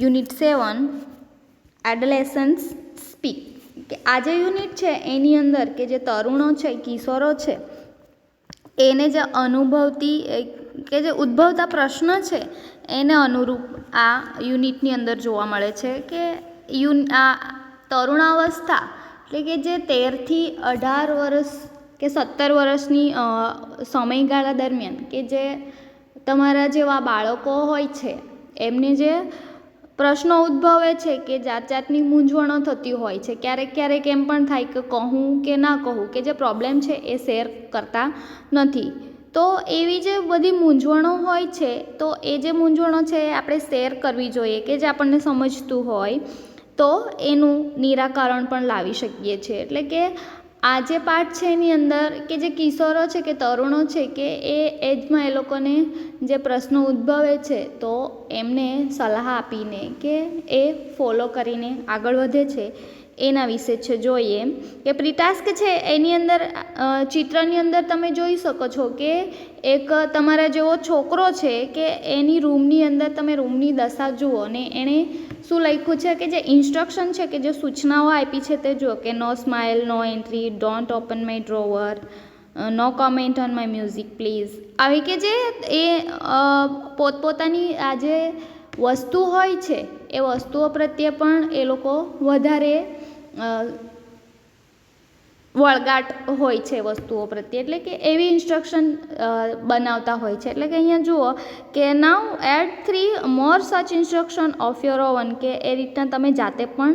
Unit 7 એડોલેસન્સ speak કે આ જે યુનિટ છે એની અંદર કે જે તરુણો છે, કિશોરો છે, એને જે અનુભવતી કે જે ઉદ્ભવતા પ્રશ્ન છે એને અનુરૂપ આ યુનિટની અંદર જોવા મળે છે કે આ તરુણાવસ્થા એટલે કે જે 13 થી 18 વર્ષ કે 17 વર્ષની સમયગાળા દરમિયાન કે જે તમારા જેવા બાળકો હોય છે એમને જે પ્રશ્નો ઉદ્ભવે છે કે જાત જાતની મૂંઝવણો થતી હોય છે, ક્યારેક ક્યારેક એમ પણ થાય કે કહું કે ના કહું, કે જે પ્રોબ્લેમ છે એ શેર કરતા નથી. તો એવી જે બધી મૂંઝવણો હોય છે તો એ જે મૂંઝવણો છે એ આપણે શેર કરવી જોઈએ કે જે આપણને સમજતું હોય તો એનું નિરાકરણ પણ લાવી શકીએ છીએ. એટલે કે આ જે પાઠ છે એની અંદર કે જે કિશોરો છે કે તરુણો છે કે એ એજમાં એ લોકોને જે પ્રશ્નો ઉદ્ભવે છે તો એમને સલાહ આપીને કે એ ફોલો કરીને આગળ વધે છે એના વિશે છે જોઈએ. કે પ્રીટાસ્ક છે એની અંદર ચિત્રની અંદર તમે જોઈ શકો છો કે એક તમારા જેવો છોકરો છે કે એની રૂમની અંદર તમે રૂમની દશા જુઓ ને એણે શું લખ્યું છે કે જે ઇન્સ્ટ્રક્શન છે કે જે સૂચનાઓ આપી છે તે જુઓ કે no smile, no entry, don't open my drawer, no comment on my music please. આવી કે જે એ પોતપોતાની આ જે વસ્તુ હોય છે એ વસ્તુઓ પ્રત્યે પણ એ લોકો વધારે વળગાટ હોય છે વસ્તુઓ પ્રત્યે, એટલે કે એવી ઇન્સ્ટ્રક્શન બનાવતા હોય છે. એટલે કે અહીંયા જુઓ કે નાઉ એડ 3 મોર સચ ઇન્સ્ટ્રક્શન ઓફ યોર ઓવન, કે એ રીતના તમે જાતે પણ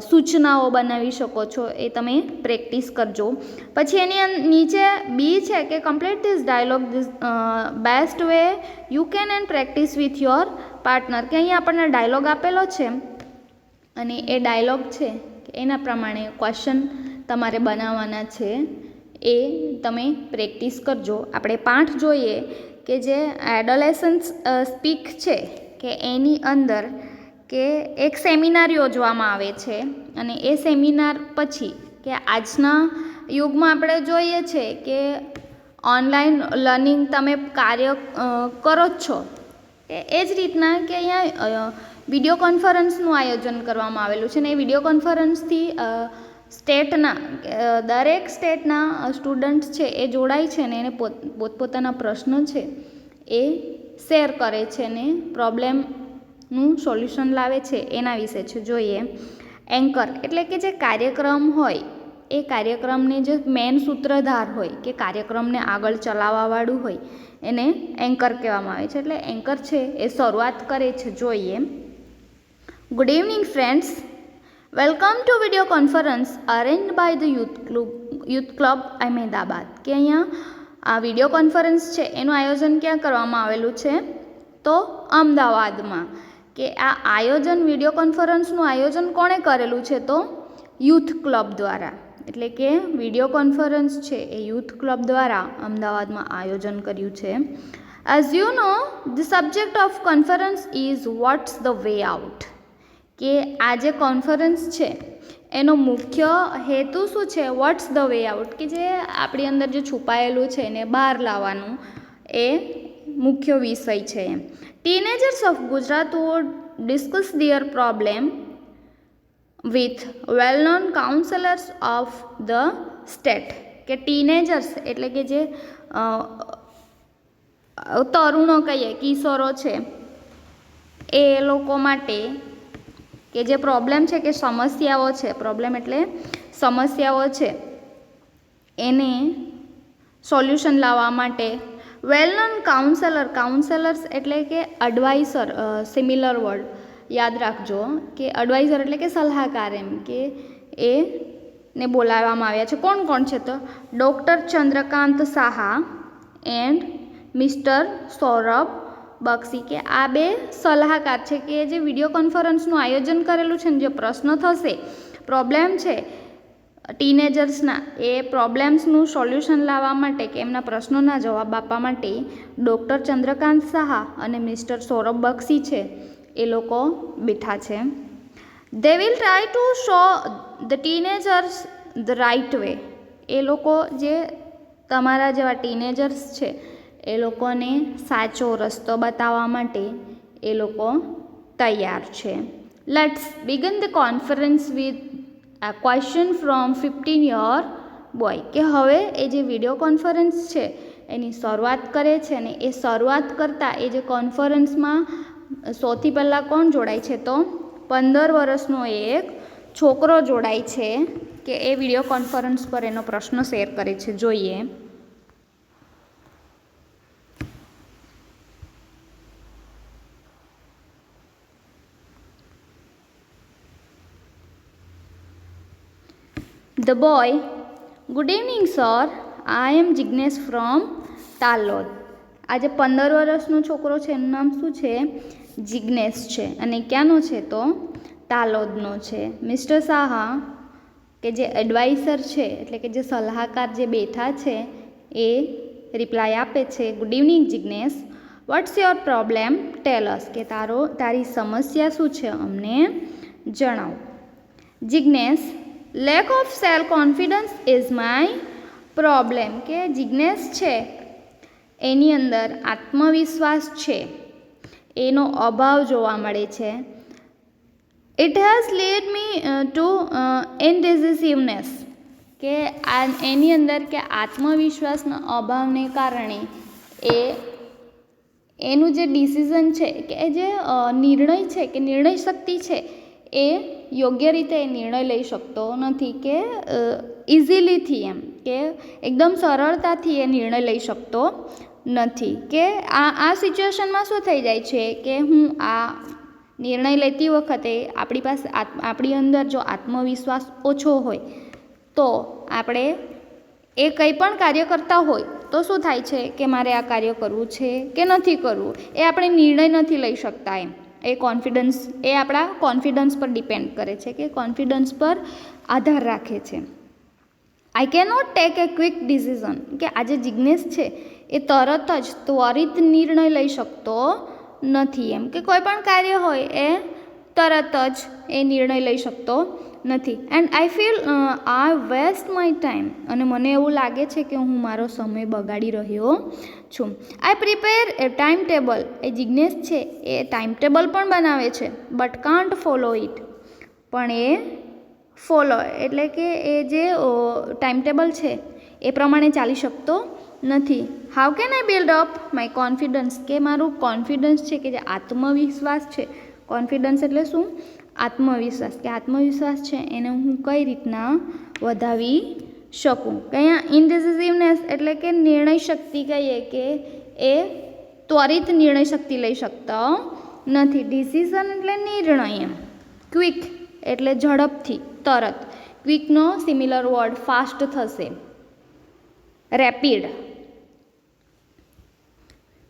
સૂચનાઓ બનાવી શકો છો, એ તમે પ્રેક્ટિસ કરજો. પછી એની નીચે બી છે કે complete this dialogue this best way you can and practice with your partner, કે અહીંયા આપણને ડાયલોગ આપેલો છે અને એ ડાયલોગ છે એના પ્રમાણે ક્વેશ્ચન તમારે બનાવવાના છે, એ તમે પ્રેક્ટિસ કરજો. આપણે પાઠ જોઈએ કે જે એડોલેસન્સ સ્પીક છે કે એની અંદર કે એક સેમિનાર યોજવામાં આવે છે અને એ સેમિનાર પછી કે આજના યુગમાં આપણે જોઈએ છે કે ઓનલાઈન લર્નિંગ તમે કાર્ય કરો જ છો, એ જ રીતના કે અહીંયા વિડીયો કોન્ફરન્સનું આયોજન કરવામાં આવેલું છે ને એ વિડીયો કોન્ફરન્સથી સ્ટેટના દરેક સ્ટેટના સ્ટુડન્ટ્સ છે એ જોડાય છે ને એને પોતપોતાના પ્રશ્નો છે એ શેર કરે છે ને પ્રોબ્લેમનું સોલ્યુશન લાવે છે એના વિશે છે જોઈએ. એન્કર એટલે કે જે કાર્યક્રમ હોય એ કાર્યક્રમને જે મેન સૂત્રધાર હોય કે કાર્યક્રમને આગળ ચલાવવાવાળું હોય એને એન્કર કહેવામાં આવે છે. એટલે એન્કર છે એ શરૂઆત કરે છે જોઈએ. Good evening friends, welcome to video conference arrange by the youth club Ahmedabad. કે અહીંયા આ વિડીયો કોન્ફરન્સ છે એનું આયોજન ક્યાં કરવામાં આવેલું છે તો અમદાવાદમાં. કે આ આયોજન વિડીયો કોન્ફરન્સનું આયોજન કોણે કરેલું છે તો યુથ ક્લબ દ્વારા. એટલે કે વિડીયો કોન્ફરન્સ છે એ યુથ ક્લબ દ્વારા અમદાવાદમાં આયોજન કર્યું છે. As you know the subject of conference is what's the way out. કે આ જે કોન્ફરન્સ છે એનો મુખ્ય હેતુ શું છે, વોટ્સ ધ વે આઉટ, કે જે આપણી અંદર જે છુપાયેલું છે એને બહાર લાવવાનું એ મુખ્ય વિષય છે. Teenagers of Gujarat would discuss their problem with well known counsellors of the state. કે ટીનેજર્સ એટલે કે જે તરુણો કહીએ, કિશોરો છે, એ લોકો માટે કે જે પ્રોબ્લેમ છે કે સમસ્યાઓ છે, પ્રોબ્લેમ એટલે સમસ્યાઓ છે એને સોલ્યુશન લાવવા માટે વેલ નોન કાઉન્સેલર્સ એટલે કે એડવાઇઝર, સિમિલર વર્ડ યાદ રાખજો કે એડવાઇઝર એટલે કે સલાહકાર, એમ કે એ ને બોલાવવામાં આવ્યા છે. કોણ કોણ છે તો doctor Chandrakant Saha and mister Saurabh Bakshi. કે આ બે સલાહકાર છે કે જે વિડીયો કોન્ફરન્સનું આયોજન કરેલું છે ને જે પ્રશ્નો થશે, પ્રોબ્લેમ છે ટીનેજર્સના, એ પ્રોબ્લેમ્સનું સોલ્યુશન લાવવા માટે કે એમના પ્રશ્નોના જવાબ આપવા માટે ડૉક્ટર ચંદ્રકાંત સાહા અને મિસ્ટર સૌરભ બક્ષી છે એ લોકો બેઠા છે. They will try to show the teenagers the right way. એ લોકો જે તમારા જેવા ટીનેજર્સ છે એ લોકોને સાચો રસ્તો બતાવવા માટે એ લોકો તૈયાર છે. Let's began the conference with a question from 15-year boy. કે હવે એ જે વિડીયો કોન્ફરન્સ છે એની શરૂઆત કરે છે ને એ શરૂઆત કરતાં એ જે કોન્ફરન્સમાં સૌથી પહેલાં કોણ જોડાય છે તો 15 વર્ષનો એક છોકરો જોડાય છે કે એ વિડીયો કોન્ફરન્સ પર એનો પ્રશ્ન શેર કરે છે. જોઈએ. The boy, good evening sir, I am Jignesh from તાલોદ. આજે 15 વર્ષનો છોકરો છે એનું નામ શું છે? જિગ્નેશ છે અને ક્યાંનો છે તો તાલોદનો છે. મિસ્ટર સાહા કે જે એડવાઇસર છે એટલે કે જે સલાહકાર જે બેઠા છે એ રિપ્લાય આપે છે, good evening Jignesh, what's your problem, tell us. કે તારી સમસ્યા શું છે અમને જણાવો. Jignesh, lack of self confidence is my problem. કે જિગ્નેશ છે એની અંદર આત્મવિશ્વાસ છે એનો અભાવ જોવા મળે છે. It has led me to indecisiveness. કે એની અંદર કે આત્મવિશ્વાસના અભાવને કારણે એનું જે ડિસિઝન છે કે જે નિર્ણય છે કે નિર્ણય શક્તિ છે એ યોગ્ય રીતે નિર્ણય લઈ શકતો નથી. કે ઇઝીલીથી એમ કે એકદમ સરળતાથી એ નિર્ણય લઈ શકતો નથી. કે આ સિચ્યુએશનમાં શું થઈ જાય છે કે હું આ નિર્ણય લેતી વખતે આપણી અંદર જો આત્મવિશ્વાસ ઓછો હોય તો આપણે એ કંઈ પણ કાર્ય કરતા હોય તો શું થાય છે કે મારે આ કાર્ય કરવું છે કે નથી કરવું એ આપણે નિર્ણય નથી લઈ શકતા. એ કોન્ફિડન્સ એ આપણા કોન્ફિડન્સ પર ડિપેન્ડ કરે છે કે કોન્ફિડન્સ પર આધાર રાખે છે. I can not take a quick decision. કે આજે જિગ્નેશ છે એ તરત જ ત્વરિત નિર્ણય લઈ શકતો નથી. એમ કે કોઈ પણ કાર્ય હોય એ તરત જ એ નિર્ણય લઈ શકતો નથી. And I feel I waste my time. અને મને એવું લાગે છે કે હું મારો સમય બગાડી રહ્યો છું. આઈ પ્રિપેર એ ટાઈમ ટેબલ. એ જિગ્નેશ છે એ ટાઈમ ટેબલ પણ બનાવે છે બટ કાન્ટ ફોલો ઇટ. પણ એ ફોલો એટલે કે એ જે ટાઈમ ટેબલ છે એ પ્રમાણે ચાલી શકતો નથી. How can I build up my confidence. કે મારું કોન્ફિડન્સ છે કે જે આત્મવિશ્વાસ છે, કોન્ફિડન્સ એટલે શું? આત્મવિશ્વાસ. કે આત્મવિશ્વાસ છે એને હું કઈ રીતના વધાવી શકું. કે અહીંયા ઇનડિસિસિવનેસ એટલે કે નિર્ણય શક્તિ કહીએ કે એ ત્વરિત નિર્ણય શક્તિ લઈ શકતો નથી. ડિસિઝન એટલે નિર્ણય એમ. ક્વિક એટલે ઝડપથી, તરત. ક્વિકનો સિમિલર વર્ડ ફાસ્ટ થશે. રેપિડ.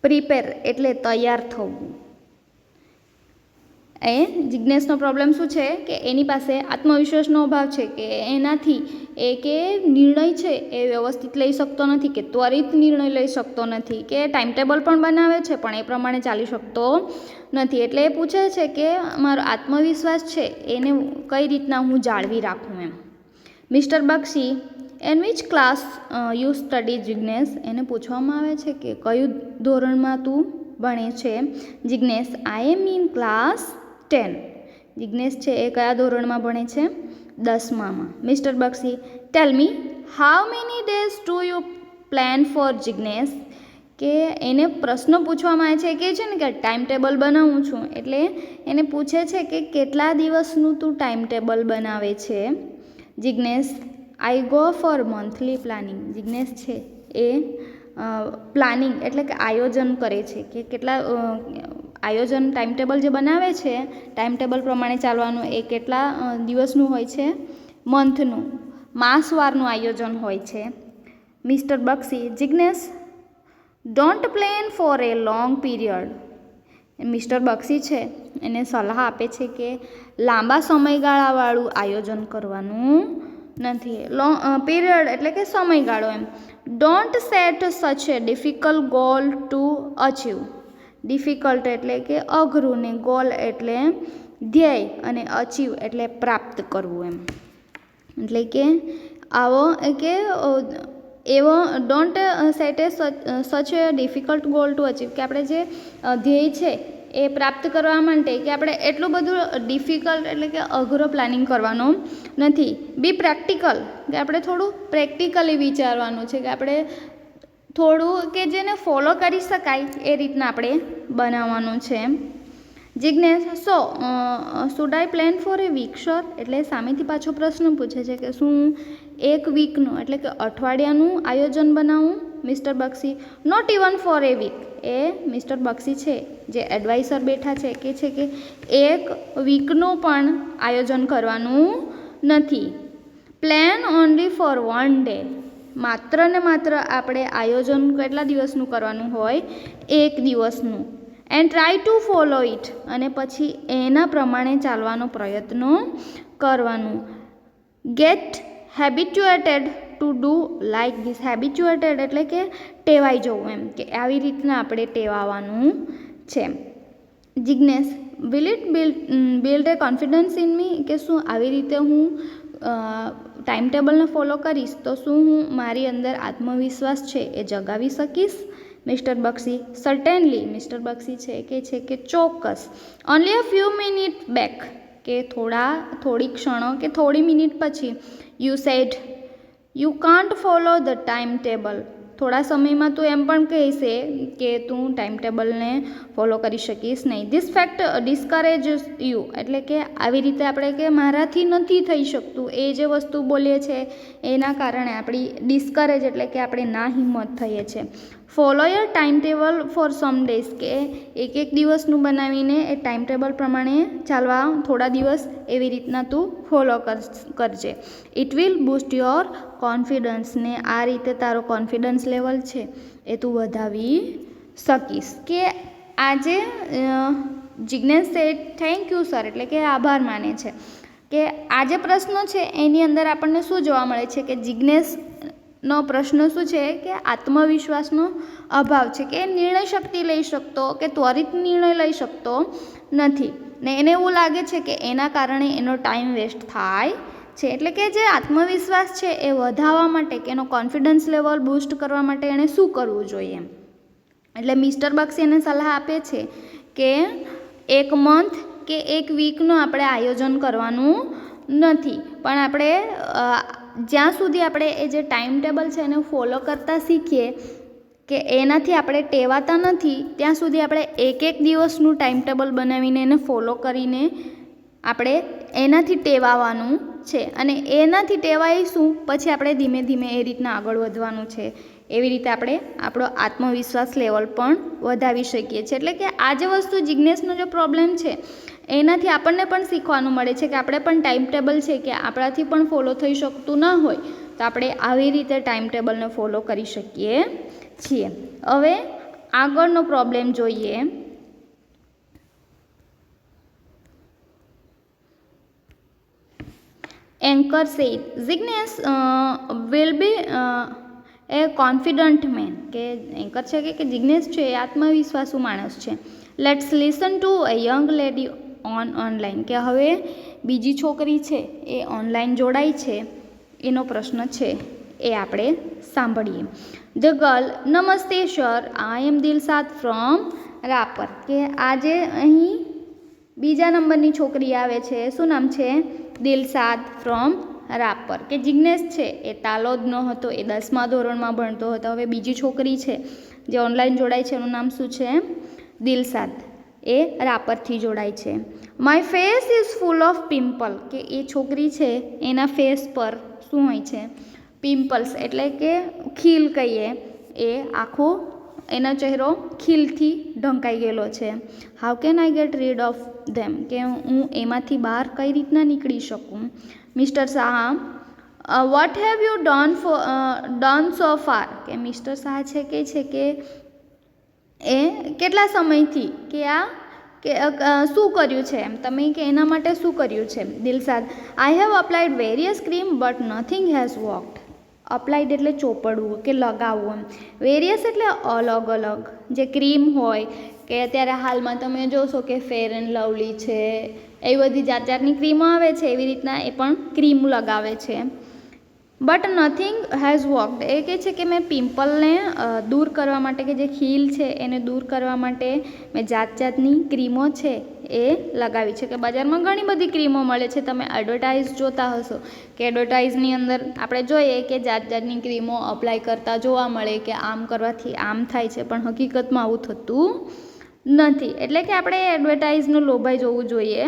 પ્રિપેર એટલે તૈયાર થવું. એ જિગ્નેશનો પ્રોબ્લેમ શું છે કે એની પાસે આત્મવિશ્વાસનો અભાવ છે કે એનાથી એ કે નિર્ણય છે એ વ્યવસ્થિત લઈ શકતો નથી, કે ત્વરિત નિર્ણય લઈ શકતો નથી, કે ટાઈમ ટેબલ પણ બનાવે છે પણ એ પ્રમાણે ચાલી શકતો નથી. એટલે એ પૂછે છે કે મારો આત્મવિશ્વાસ છે એને કઈ રીતના હું જાળવી રાખું એમ. Mister Bakshi, in which class you study Jignesh. એને પૂછવામાં આવે છે કે કયું ધોરણમાં તું ભણે છે Jignesh. I am in class 10. Jignesh છે એ કયા ધોરણમાં ભણે છે? 10માં. Mister Bakshi, tell me how many days do you plan for Jignesh. કે એને પ્રશ્ન પૂછવામાં આવે છે કે છે ને કે ટાઈમ ટેબલ બનાવું છું એટલે એને પૂછે છે કે કેટલા દિવસનું તું ટાઈમ ટેબલ બનાવે છે Jignesh. I go for monthly planning. Jignesh છે એ પ્લાનિંગ એટલે કે આયોજન કરે છે કે કેટલા આયોજન ટાઈમ ટેબલ જે બનાવે છે ટાઈમ ટેબલ પ્રમાણે ચાલવાનું એ કેટલા દિવસનું હોય છે? મંથનું, માસવારનું આયોજન હોય છે. Mister Bakshi, Jignesh don't plan for a long period. Mister Bakshi છે એને સલાહ આપે છે કે લાંબા સમયગાળાવાળું આયોજન કરવાનું નથી. લોંગ પીરિયડ એટલે કે સમયગાળો એમ. Don't set such a difficult goal to achieve. Difficult એટલે કે અઘરું ને ગોલ એટલે ધ્યેય અને અચીવ એટલે પ્રાપ્ત કરવું એમ. એટલે કે આવો કે એવો don't set a such a difficult goal to achieve. કે આપણે જે ધ્યેય છે એ પ્રાપ્ત કરવા માટે કે આપણે એટલું બધું ડિફિકલ્ટ એટલે કે અઘરો પ્લાનિંગ કરવાનો નથી. બી પ્રેક્ટિકલ, કે આપણે થોડું પ્રેક્ટિકલી વિચારવાનું છે, કે આપણે થોડું કે જેને ફોલો કરી શકાય એ રીતના આપણે બનાવવાનું છે. Jignesh, so should I plan for a week sir? એટલે સામેથી પાછો પ્રશ્ન પૂછે છે કે શું એક વીકનું એટલે કે અઠવાડિયાનું આયોજન બનાવું? Mister Bakshi, not even for a week. એ મિસ્ટર બક્ષી છે જે એડવાઇસર બેઠા છે કે એક વીકનું પણ આયોજન કરવાનું નથી. Plan only for one day. માત્ર ને માત્ર આપણે આયોજન કેટલા દિવસનું કરવાનું હોય? એક દિવસનું. And try to follow it. અને પછી એના પ્રમાણે ચાલવાનો પ્રયત્ન કરવાનું. Get habituated to do like this. Habituated એટલે કે ટેવાઈ જવું, એમ કે આવી રીતના આપણે ટેવાવાનું છે. Jignesh, will it build a confidence in me? કે શું આવી રીતે હું ટાઈમ ટેબલને ફોલો કરીશ તો શું હું મારી અંદર આત્મવિશ્વાસ છે એ જગાવી શકીશ? મિસ્ટર બક્ષી, સર્ટેનલી. મિસ્ટર બક્ષી છે કે ચોક્કસ. Only a few minute back. કે થોડી ક્ષણો કે થોડી મિનિટ પછી you said you can't follow the time table. થોડા સમયમાં તું એમ પણ કહેશે કે તું ટાઈમ ટેબલને ફોલો કરી શકીશ નહીં. This fact discourage you. એટલે કે આવી રીતે આપણે કે મારાથી નથી થઈ શકતું, એ જે વસ્તુ બોલીએ છે એના કારણે આપણી ડિસ્કરેજ એટલે કે આપણે ના હિંમત થઈએ છીએ. Follow year time table for some days. કે એક દિવસનું બનાવીને એ ટાઈમ ટેબલ પ્રમાણે ચાલવા થોડા દિવસ એવી રીતના તું ફોલો કરજે. It will boost your confidence. ને આ રીતે તારો કોન્ફિડન્સ લેવલ છે એ તું વધાવી શકીશ. કે આજે Jignesh sad thank you sir, એટલે કે આભાર માને છે. કે આ જે પ્રશ્નો છે એની અંદર આપણને શું જોવા મળે છે કે જિજ્ઞેસનો પ્રશ્ન શું છે કે આત્મવિશ્વાસનો અભાવ છે, કે નિર્ણય શક્તિ લઈ શકતો કે ત્વરિત નિર્ણય લઈ શકતો નથી, ને એને એવું લાગે છે કે એના કારણે એનો ટાઈમ વેસ્ટ થાય છે. એટલે કે જે આત્મવિશ્વાસ છે એ વધારવા માટે કે એનો કોન્ફિડન્સ લેવલ બૂસ્ટ કરવા માટે એણે શું કરવું જોઈએ એમ. એટલે મિસ્ટર બક્ષી એને સલાહ આપે છે કે એક મંથ કે એક વીકનું આપણે આયોજન કરવાનું નથી, પણ આપણે જ્યાં સુધી આપણે એ જે ટાઈમ ટેબલ છે એને ફોલો કરતા શીખીએ કે એનાથી આપણે ટેવાતા નથી ત્યાં સુધી આપણે એક દિવસનું ટાઈમ ટેબલ બનાવીને એને ફોલો કરીને આપણે એનાથી ટેવાવાનું છે. અને એનાથી ટેવાઈશું પછી આપણે ધીમે ધીમે એ રીતના આગળ વધવાનું છે. એવી રીતે આપણે આપણો આત્મવિશ્વાસ લેવલ પણ વધાવી શકીએ છીએ. એટલે કે આ જે વસ્તુ જિજ્ઞેસનો જે પ્રોબ્લેમ છે એનાથી આપણને પણ શીખવાનું મળે છે કે આપણે પણ ટાઈમ ટેબલ છે કે આપણાથી પણ ફોલો થઈ શકતું ન હોય તો આપણે આવી રીતે ટાઈમ ટેબલને ફોલો કરી શકીએ છીએ. હવે આગળનો પ્રોબ્લેમ જોઈએ. Anchor said Jignesh will be a confident man. કે એન્કર છે કે જિજ્ઞેસ છે એ આત્મવિશ્વાસુ માણસ છે. Let's listen to a young lady online. કે હવે બીજી છોકરી છે એ ઓનલાઈન જોડાઈ છે એનો પ્રશ્ન છે એ આપણે સાંભળીએ. The girl, namaste sir, I am Dilshad from Rapar. કે આજે અહીં બીજા નંબરની છોકરી આવે છે, શું નામ છે? દિલશાદ ફ્રોમ રાપર. કે જિજ્ઞેસ છે એ તાલોદનો હતો, એ 10મા ધોરણમાં ભણતો હતો. હવે બીજી છોકરી છે જે ઓનલાઈન જોડાય છે એનું નામ શું છે? દિલશાદ. એ રાપરથી જોડાય છે. My face is full of pimple. કે એ છોકરી છે એના ફેસ પર શું હોય છે? પિમ્પલ્સ એટલે કે ખીલ કહીએ, એ આખો એનો ચહેરો ખીલથી ઢંકાઈ ગયેલો છે. How can I get rid of them. કે હું એમાંથી બહાર કઈ રીતના નીકળી શકું? Mister Shah, what have you done so far. કે મિસ્ટર શાહ છે કે એ કેટલા સમયથી કે શું કર્યું છે એમ, તમે કે એના માટે શું કર્યું છે? Dilshad, I have applied various cream but nothing has worked. Applied એટલે ચોપડવું કે લગાવવું એમ. વેરિયસ એટલે અલગ અલગ જે ક્રીમ હોય કે અત્યારે હાલમાં તમે જોશો કે ફેર એન્ડ લવલી છે, એવી બધી જાતની ક્રીમો આવે છે, એવી રીતના એ પણ ક્રીમ લગાવે છે. But nothing has worked. એ કહે છે કે મેં પિમ્પલને દૂર કરવા માટે, કે જે ખીલ છે એને દૂર કરવા માટે મેં જાત જાતની ક્રીમો છે એ લગાવી છે. કે બજારમાં ઘણી બધી ક્રીમો મળે છે, તમે એડવર્ટાઇઝ જોતા હશો કે એડવર્ટાઇઝની અંદર આપણે જોઈએ કે જાત જાતની ક્રીમો અપ્લાય કરતા જોવા મળે કે આમ કરવાથી આમ થાય છે, પણ હકીકતમાં આવું થતું નથી. એટલે કે આપણે એડવર્ટાઇઝનું લોભાઈ જોવું જોઈએ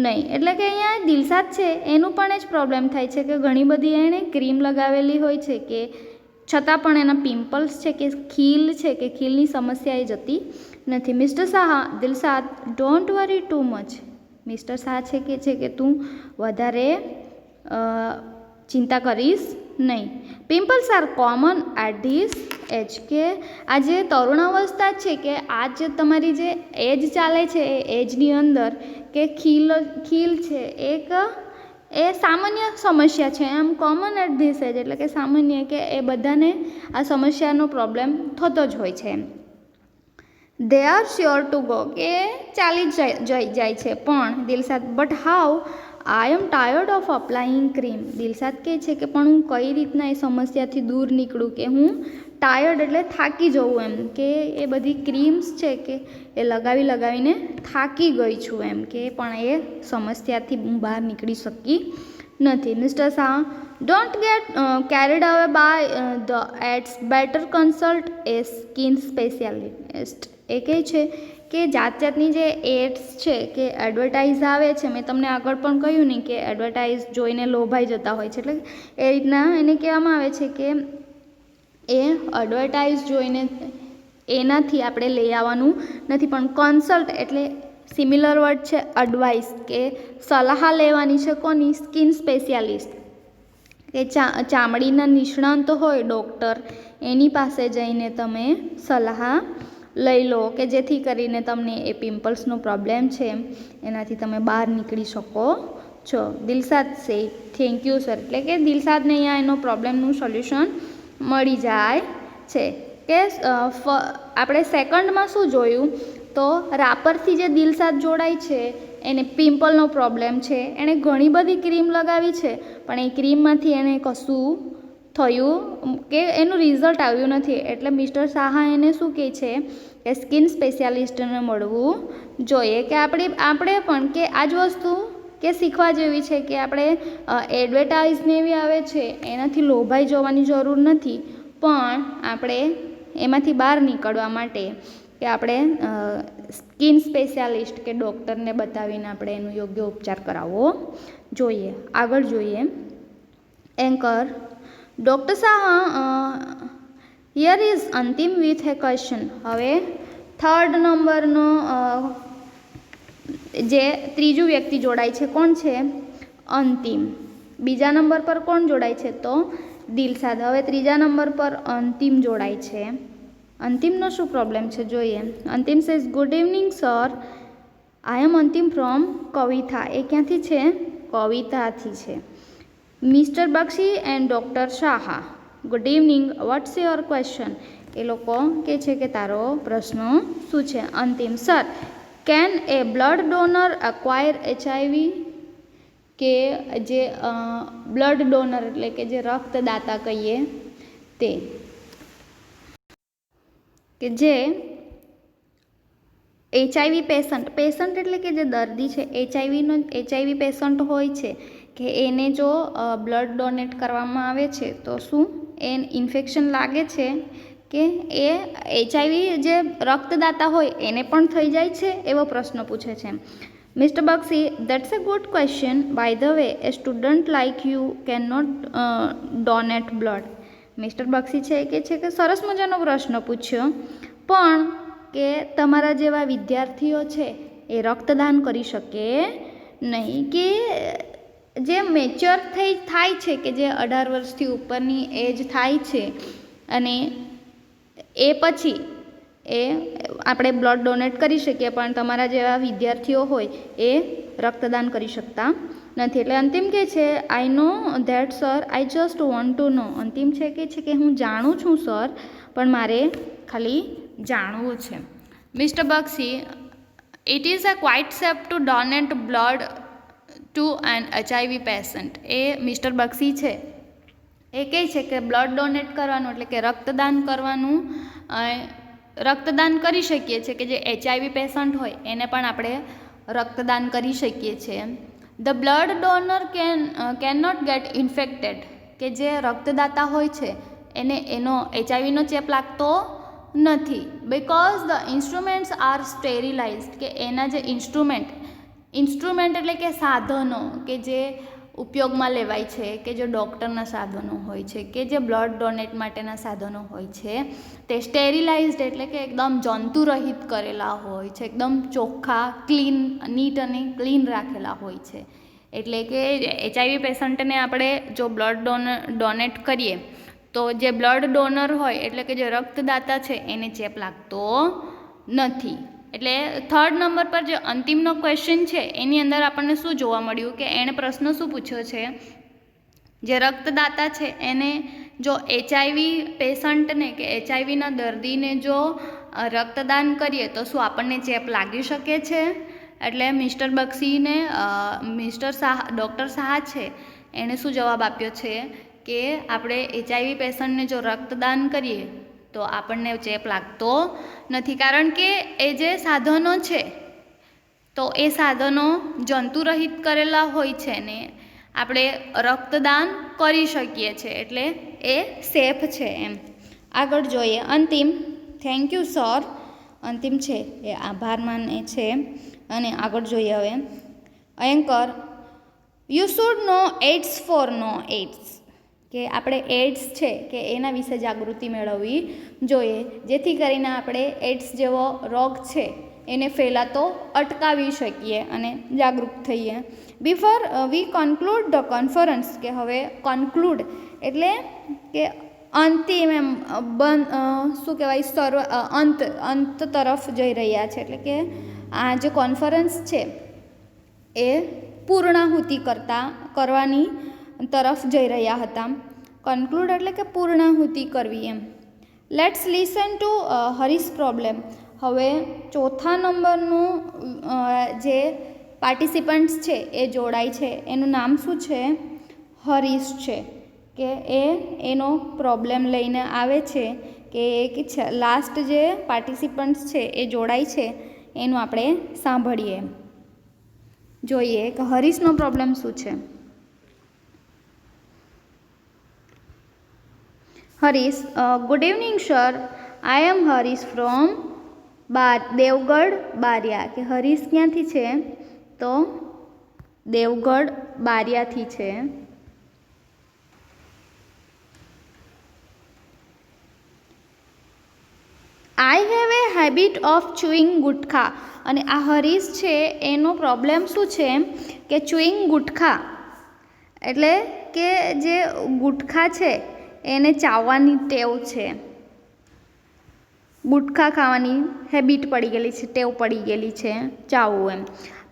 નહીં. એટલે કે અહીંયા દિલશાદ છે એનું પણ જ પ્રોબ્લેમ થાય છે કે ઘણી બધી એણે ક્રીમ લગાવેલી હોય છે કે છતાં પણ એના પિમ્પલ્સ છે કે ખીલ છે કે ખીલની સમસ્યા એ જતી નથી. Mister Shah, Dilshad, don't worry too much. Mister Shah છે કે તું વધારે ચિંતા કરીશ નહીં. Pimples are common at this age. કે આ જે તરુણાવસ્થા છે કે આ જે તમારી જે એજ ચાલે છે એ એજની અંદર કે ખીલ છે એ સામાન્ય સમસ્યા છે, એમ કોમન એટ ધીસ એજ એટલે કે સામાન્ય, કે એ બધાને આ સમસ્યાનો પ્રોબ્લેમ થતો જ હોય છે. They are sure to go, કે ચાલી જાય છે. પણ Dilshad, but how I am tired of applying cream. Dilshad કહે છે કે પણ હું કઈ રીતના એ સમસ્યાથી દૂર નીકળું, કે હું ટાયર્ડ એટલે થાકી જવું, એમ કે એ બધી ક્રીમ્સ છે કે એ લગાવીને થાકી ગઈ છું, એમ કે પણ એ સમસ્યાથી હું બહાર નીકળી શકી નથી. Mister Shah, don't get carried away by the ads, better consult a skin specialist. એ કહે છે કે જાત જાતની જે એડ્સ છે કે એડવર્ટાઇઝ આવે છે, મેં તમને આગળ પણ કહ્યું નહીં કે એડવર્ટાઇઝ જોઈને લોભાઈ જતા હોય છે, એટલે એ રીતના એને કહેવામાં આવે છે કે એ એડવર્ટાઇઝ જોઈને એનાથી આપણે લઈ આવવાનું નથી, પણ કન્સલ્ટ એટલે સિમિલર વર્ડ છે એડવાઇસ, કે સલાહ લેવાની છે કોની? સ્કિન સ્પેશિયાલિસ્ટ, કે ચામડીના નિષ્ણાંત હોય ડૉક્ટર, એની પાસે જઈને તમે સલાહ લઈ લો, કે જેથી કરીને તમને એ પિમ્પલ્સનો પ્રોબ્લેમ છે એનાથી તમે બહાર નીકળી શકો છો. દિલશાદ સે થેન્ક યુ સર. એટલે કે દિલશાદને અહીંયા એનો પ્રોબ્લેમનું સોલ્યુશન મળી જાય છે. કે આપણે સેકન્ડમાં શું જોયું, તો રાપરથી જે દિલશાદ જોડાય છે એને પિમ્પલનો પ્રોબ્લેમ છે, એણે ઘણી બધી ક્રીમ લગાવી છે પણ એ ક્રીમમાંથી એને કશું થયું કે એનું રિઝલ્ટ આવ્યું નથી. એટલે મિસ્ટર શાહ એને શું કહે છે કે સ્કિન સ્પેશિયાલિસ્ટને મળવું જોઈએ. કે આપણે પણ કે આ જ વસ્તુ કે શીખવા જેવી છે કે આપણે એડવર્ટાઇઝને એવી આવે છે એનાથી લોભાઈ જવાની જરૂર નથી, પણ આપણે એમાંથી બહાર નીકળવા માટે કે આપણે સ્કિન સ્પેશિયાલિસ્ટ કે ડૉક્ટરને બતાવીને આપણે એનો યોગ્ય ઉપચાર કરાવવો જોઈએ. આગળ જોઈએ anchor. Doctor Shah, here is અંતિમ વિથ એ ક્વેશ્ચન. હવે થર્ડ નંબરનો જે ત્રીજું વ્યક્તિ જોડાય છે કોણ છે? અંતિમ. બીજા નંબર પર કોણ જોડાય છે? તો દિલશાદ. હવે ત્રીજા નંબર પર અંતિમ જોડાય છે. અંતિમનો શું પ્રોબ્લેમ છે જોઈએ. Antim says good evening sir, I am Antim from Kavita. એ ક્યાંથી છે? કવિતાથી છે. Mister Bakshi and doctor Shah, good evening, what's your question. એ લોકો કહે છે કે તારો પ્રશ્ન શું છે? Antim, sir can a blood donor acquire HIV. કે જે બ્લડ ડોનર એટલે કે જે રક્તદાતા કહીએ તે, કે જે HIV પેશન્ટ એટલે કે જે દર્દી છે HIV પેશન્ટ હોય છે કે એને જો બ્લડ ડોનેટ કરવામાં આવે છે તો શું એ ઇન્ફેક્શન લાગે છે કે એ HIV જે રક્તદાતા હોય એને પણ થઈ જાય છે? એવો પ્રશ્ન પૂછે છે. Mister Bakshi, that's a good question. By the way, a student like you can not donate blood. Mister Bakshi છે કે સરસ મજાનો પ્રશ્ન પૂછ્યો, પણ કે તમારા જેવા વિદ્યાર્થીઓ છે એ રક્તદાન કરી શકે નહીં. કે જે મેચ્યોર થાય છે કે જે 18 વર્ષથી ઉપરની એજ થાય છે અને એ પછી એ આપણે બ્લડ ડોનેટ કરી શકીએ, પણ તમારા જેવા વિદ્યાર્થીઓ હોય એ રક્તદાન કરી શકતા નથી. એટલે અંતિમ કહે છે I know that sir, I just want to know. Antim છે કે હું જાણું છું સર, પણ મારે ખાલી જાણવું છે. Mister Bakshi, it is a quite safe to donate blood to an HIV patient. એ મિસ્ટર બક્ષી છે એ કહે છે કે બ્લડ ડોનેટ કરવાનું એટલે કે રક્તદાન કરવાનું, રક્તદાન કરી શકીએ છીએ કે જે HIV પેશન્ટ હોય એને પણ આપણે રક્તદાન કરી શકીએ છીએ. The blood donor can not get infected, કે જે રક્તદાતા હોય છે એને એનો HIVનો ચેપ લાગતો નથી. બિકોઝ ધ ઇન્સ્ટ્રુમેન્ટ્સ આર સ્ટેરિલાઇઝડ, કે એના જે ઇન્સ્ટ્રુમેન્ટ એટલે કે સાધનો કે જે ઉપયોગમાં લેવાય છે, કે જે ડૉક્ટરના સાધનો હોય છે, કે જે બ્લડ ડોનેટ માટેના સાધનો હોય છે તે સ્ટેરિલાઇઝડ એટલે કે એકદમ જંતુરહિત કરેલા હોય છે, એકદમ ચોખ્ખા, ક્લીન, નીટ અને ક્લીન રાખેલા હોય છે. એટલે કે HIV પેશન્ટને આપણે જો બ્લડ ડોનેટ કરીએ તો જે બ્લડ ડોનર હોય એટલે કે જે રક્તદાતા છે એને ચેપ લાગતો નથી. એટલે 3rd નંબર પર જે અંતિમનો ક્વેશ્ચન છે એની અંદર આપણને શું જોવા મળ્યું કે એણે પ્રશ્ન શું પૂછ્યો છે, જે રક્તદાતા છે એને જો HIV પેશન્ટને કે HIVના દર્દીને જો રક્તદાન કરીએ તો શું આપણને ચેપ લાગી શકે છે? એટલે મિસ્ટર બક્ષીને ડૉક્ટર શાહ છે એણે શું જવાબ આપ્યો છે કે આપણે HIV પેશન્ટને જો રક્તદાન કરીએ તો આપણને ચેપ લાગતો નથી, કારણ કે એ જે સાધનો છે તો એ સાધનો જંતુરહિત કરેલા હોય છે ને આપણે રક્તદાન કરી શકીએ છીએ, એટલે એ સેફ છે એમ. આગળ જોઈએ અંતિમ. Thank you sir. અંતિમ છે એ આભાર માને છે. અને આગળ જોઈએ હવે anchor. You should know AIDS for no AIDS, કે આપણે એડ્સ છે કે એના વિશે જાગૃતિ મેળવવી જોઈએ, જેથી કરીને આપણે એડ્સ જેવો રોગ છે એને ફેલાતો અટકાવી શકીએ અને જાગૃત થઈએ. Before we conclude the conference, કે હવે કન્ક્લુડ એટલે કે અંતિમ એમ શું કહેવાય અંત તરફ જઈ રહ્યા છે, એટલે કે આ જે કોન્ફરન્સ છે એ પૂર્ણાહુતિ કરવાની તરફ જઈ રહ્યા હતા. કન્ક્લુડ એટલે કે પૂર્ણાહુતિ કરવી એમ. Let's listen to Harish problem. હવે 4થા નંબરનું જે પાર્ટિસિપન્ટ્સ છે એ જોડાય છે, એનું નામ શું છે? હરીશ છે, કે એનો પ્રોબ્લેમ લઈને આવે છે, કે લાસ્ટ જે પાર્ટિસિપન્ટ્સ છે એ જોડાય છે એનું આપણે સાંભળીએ, જોઈએ કે હરીશનો પ્રોબ્લેમ શું છે. Harish, good evening sir, I am Harish from Devgadh Baria. કે હરીશ ક્યાંથી છે? તો દેવગઢ બારિયાથી છે. I have a habit of chewing gutkha. અને આ હરીશ છે એનો પ્રોબ્લેમ શું છે કે ચુઈંગ ગુટખા એટલે કે જે ગુટખા છે એને ચાવવાની ટેવ છે, ગુટખા ખાવાની હેબિટ પડી ગયેલી છે, ટેવ પડી ગયેલી છે ચાવવું એમ.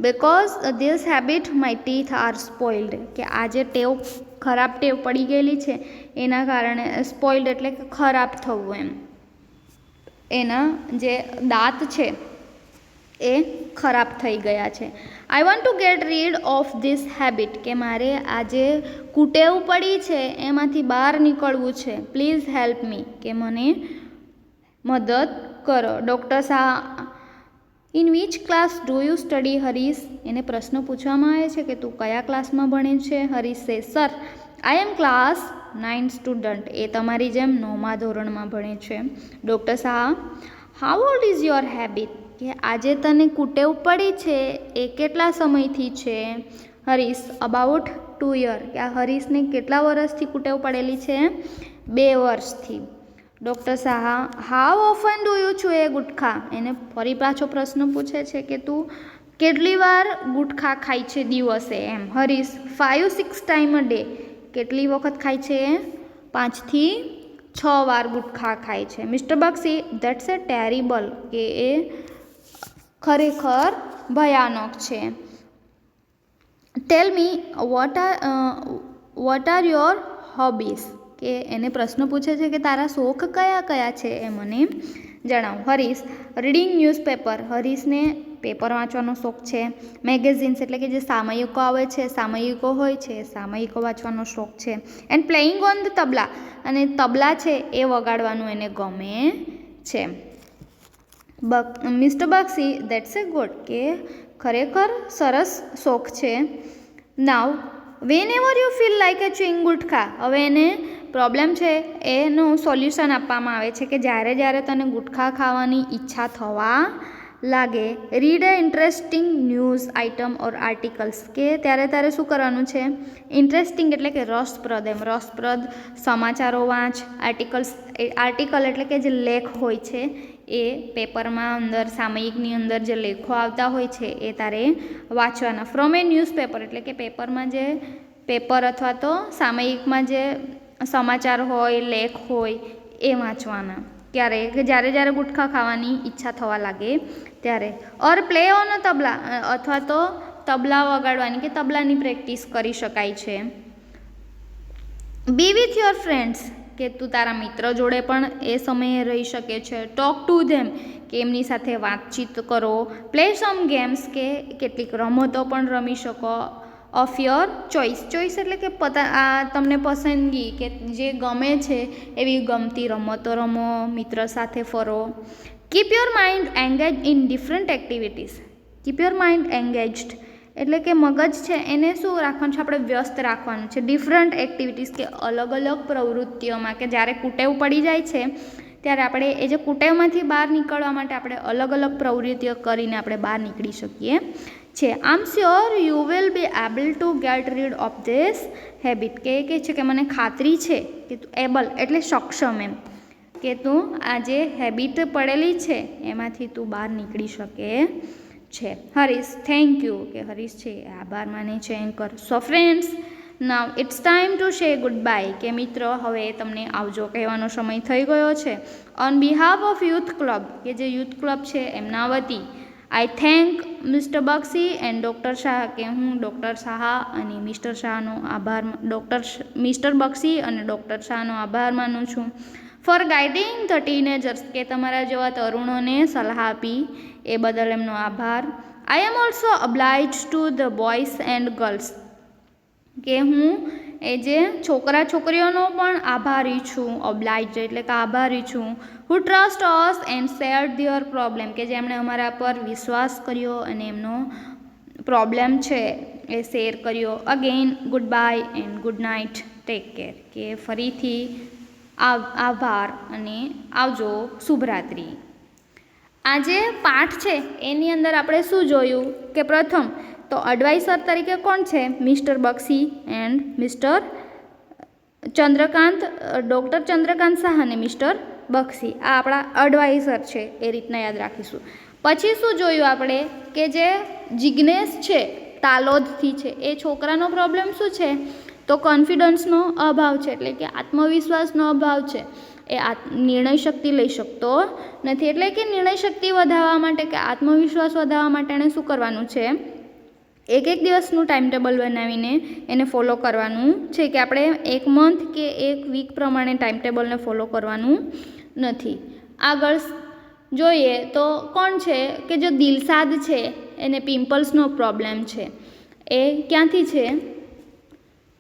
Because this habit my teeth are spoiled, કે આ જે ખરાબ ટેવ પડી ગયેલી છે એના કારણે, સ્પોઇલ્ડ એટલે કે ખરાબ થવું એમ, એના જે દાંત છે એ ખરાબ થઈ ગયા છે. I want to get rid of this habit, કે મારે આ જે કુટેવ પડી છે એમાંથી બહાર નીકળવું છે. પ્લીઝ હેલ્પ મી, કે મને મદદ કરો. Doctor Shah, in which class do you study Harish? એને પ્રશ્ન પૂછવામાં આવે છે કે તું કયા ક્લાસમાં ભણે છે? Harish say, sir I am class 9 student. એ તમારી જેમ 9મા ધોરણમાં ભણે છે. Doctor Shah, how old is your habit? કે આજે તને કુટેવ પડી છે એ કેટલા સમયથી છે? Harish, about 2 year. કે આ હરીશને કેટલા વર્ષથી કુટેવ પડેલી છે? 2 વર્ષથી. Doctor Shah, how often do you ચુ એ ગુટખા? એને ફરી પાછો પ્રશ્ન પૂછે છે કે તું કેટલી વાર ગુટખા ખાય છે દિવસે એમ. Harish, 5-6 time a day. કેટલી વખત ખાય છે? 5 થી 6 વાર ગુટખા ખાય છે. Mister Bakshi, that's a terrible. કે એ ખરેખર ભયાનક છે. Tell me what are your hobbies? કે એને પ્રશ્ન પૂછે છે કે તારા શોખ કયા કયા છે એ મને જણાવ. Harish, reading newspaper. હરીશને પેપર વાંચવાનો શોખ છે. મેગેઝિન્સ એટલે કે જે સામયિકો આવે છે, સામયિકો હોય છે, સામયિકો વાંચવાનો શોખ છે. And playing on the tabla, અને તબલા છે એ વગાડવાનું એને ગમે છે. Mister Bakshi, that's a good, કે ખરેખર સરસ શોખ છે. Now whenever you feel like a chewing gutkha, હવે એને પ્રોબ્લેમ છે એનું સોલ્યુશન આપવામાં આવે છે કે જ્યારે તને ગુટખા ખાવાની ઈચ્છા થવા લાગે, રીડ એ ઇન્ટરેસ્ટિંગ ન્યૂઝ આઇટમ ઓર આર્ટિકલ્સ, કે ત્યારે શું કરવાનું છે, ઇન્ટરેસ્ટિંગ એટલે કે રસપ્રદ સમાચારો વાંચ. આર્ટિકલ એટલે કે જે લેખ હોય છે એ પેપરમાં અંદર સામયિકની અંદર જે લેખો આવતા હોય છે એ તારે વાંચવાના. ફ્રોમ એ ન્યૂઝપેપર એટલે કે પેપર અથવા તો સામયિકમાં જે સમાચાર હોય, લેખ હોય એ વાંચવાના. ક્યારે કે જ્યારે ગુટખા ખાવાની ઈચ્છા થવા લાગે ત્યારે. ઓર પ્લે ઓન તબલા, અથવા તો તબલા વગાડવાની કે તબલાની પ્રેક્ટિસ કરી શકાય છે. બી વિથ યોર ફ્રેન્ડ્સ, કે તું તારા મિત્ર જોડે પણ એ સમયે રહી શકે છે. ટોક ટુ ધેમ, કે એમની સાથે વાતચીત કરો. પ્લે સમ ગેમ્સ, કે કેટલીક રમતો પણ રમી શકો. ઓફ યોર ચોઇસ એટલે કે તમને પસંદગી કે જે ગમે છે એવી ગમતી રમતો રમો, મિત્ર સાથે ફરો. Keep your mind engage in different activities. Keep your mind engaged એટલે કે મગજ છે એને શું રાખવાનું છે, આપણે વ્યસ્ત રાખવાનું છે. ડિફરન્ટ એક્ટિવિટીઝ, કે અલગ પ્રવૃત્તિઓમાં, કે જ્યારે કુટેવ પડી જાય છે ત્યારે આપણે એ જે કુટેવમાંથી બહાર નીકળવા માટે આપણે અલગ પ્રવૃત્તિઓ કરીને આપણે બહાર નીકળી શકીએ છે. I am sure you will be able to get rid of this habit, કે છે કે મને ખાતરી છે કે તું એબલ એટલે સક્ષમ, એમ કે તું આ જે હેબિટ પડેલી છે એમાંથી તું બહાર નીકળી શકે છે. હરીશ, થેન્ક યુ, કે હરીશ છે આભાર માને છે anchor. So friends, now it's time to say good bye, કે મિત્રો હવે તમને આવજો કહેવાનો સમય થઈ ગયો છે. On behalf of youth club, કે જે યુથ ક્લબ છે એમના વતી, આઈ thank mister Bakshi and doctor Shah, કે હું ડૉક્ટર શાહ અને મિસ્ટર શાહનો આભાર મિસ્ટર બક્ષી અને ડૉક્ટર શાહનો આભાર માનું છું. ફોર ગાઈડિંગ ધ ટીનેજર્સ, કે તમારા જેવા તરુણોને સલાહ આપી એ બદલ એમનો આભાર. I am also oblige to the boys and girls, કે હું એ જે છોકરીઓનો પણ આભારી છું. ઓબ્લાઇજ એટલે કે આભારી છું. Who trust us and shared their problem, કે જેમણે અમારા પર વિશ્વાસ કર્યો અને એમનો પ્રોબ્લેમ છે એ શેર કર્યો. Again good bye and good night, take care, કે ફરીથી આભાર અને આવજો, શુભરાત્રિ. આ જે પાઠ છે એની અંદર આપણે શું જોયું કે પ્રથમ તો એડવાઇસર તરીકે કોણ છે, mister Bakshi and mister Chandrakant, doctor Chandrakant Shah અને મિસ્ટર બક્ષી, આ આપણા એડવાઇસર છે, એ રીતના યાદ રાખીશું. પછી શું જોયું આપણે કે જે જિજ્ઞેશ છે તાલોદથી છે, એ છોકરાનો પ્રોબ્લેમ શું છે તો કોન્ફિડન્સનો અભાવ છે, એટલે કે આત્મવિશ્વાસનો અભાવ છે. એ નિર્ણય શક્તિ લઈ શકતો નથી, એટલે કે નિર્ણય શક્તિ વધારવા માટે કે આત્મવિશ્વાસ વધારવા માટે એણે શું કરવાનું છે, એક દિવસનું ટાઈમ ટેબલ બનાવીને એને ફોલો કરવાનું છે, કે આપણે એક મંથ કે એક વીક પ્રમાણે ટાઈમ ટેબલને ફોલો કરવાનું નથી. આગળ જોઈએ તો કોણ છે કે જો દિલશાદ છે એને પિમ્પલ્સનો પ્રોબ્લેમ છે, એ ક્યાંથી છે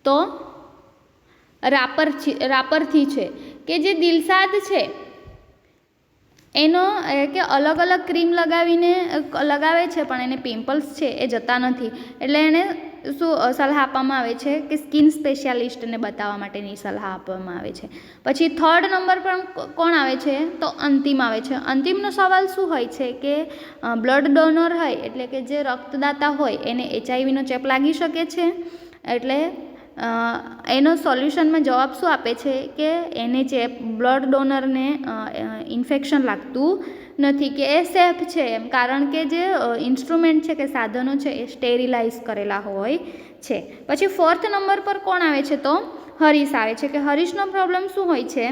તો રાપરથી છે. કે જે દિલશાદ છે એનો કે અલગ ક્રીમ લગાવે છે પણ એને પિમ્પલ્સ છે એ જતા નથી, એટલે એને શું સલાહ આપવામાં આવે છે કે સ્કિન સ્પેશિયાલિસ્ટને બતાવવા માટેની સલાહ આપવામાં આવે છે. પછી થર્ડ નંબર પર કોણ આવે છે તો અંતિમ આવે છે. અંતિમનો સવાલ શું હોય છે કે બ્લડ ડોનર હોય એટલે કે જે રક્તદાતા હોય એને HIV ચેપ લાગી શકે છે, એટલે એનો સોલ્યુશનમાં જવાબ શું આપે છે કે એને ચેપ બ્લડ ડોનરને ઇન્ફેક્શન લાગતું નથી, કે એ સેફ છે એમ, કારણ કે જે ઇન્સ્ટ્રુમેન્ટ છે કે સાધનો છે એ સ્ટેરિલાઇઝ કરેલા હોય છે. પછી ફોર્થ નંબર પર કોણ આવે છે તો હરીશ આવે છે, કે હરીશનો પ્રોબ્લેમ શું હોય છે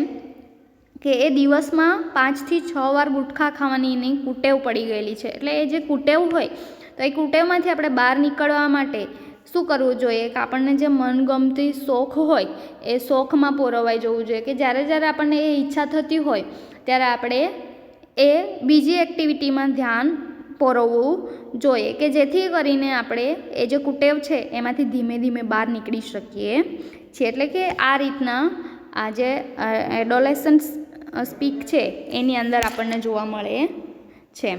કે એ દિવસમાં 5 થી 6 વાર ગુટખા ખાવાની એની કુટેવ પડી ગયેલી છે. એટલે એ જે કુટેવ હોય તો એ કુટેવમાંથી આપણે બહાર નીકળવા માટે શું કરવું જોઈએ કે આપણને જે મનગમતી શોખ હોય એ શોખમાં પોરવાઈ જવું જોઈએ, કે જ્યારે આપણને એ ઈચ્છા થતી હોય ત્યારે આપણે એ બીજી એક્ટિવિટીમાં ધ્યાન પરોવવું જોઈએ કે જેથી કરીને આપણે એ જે કુટેવ છે એમાંથી ધીમે ધીમે બહાર નીકળી શકીએ છીએ. એટલે કે આ રીતના આ જે એડોલેસન્ટ સ્પીક છે એની અંદર આપણને જોવા મળે છે.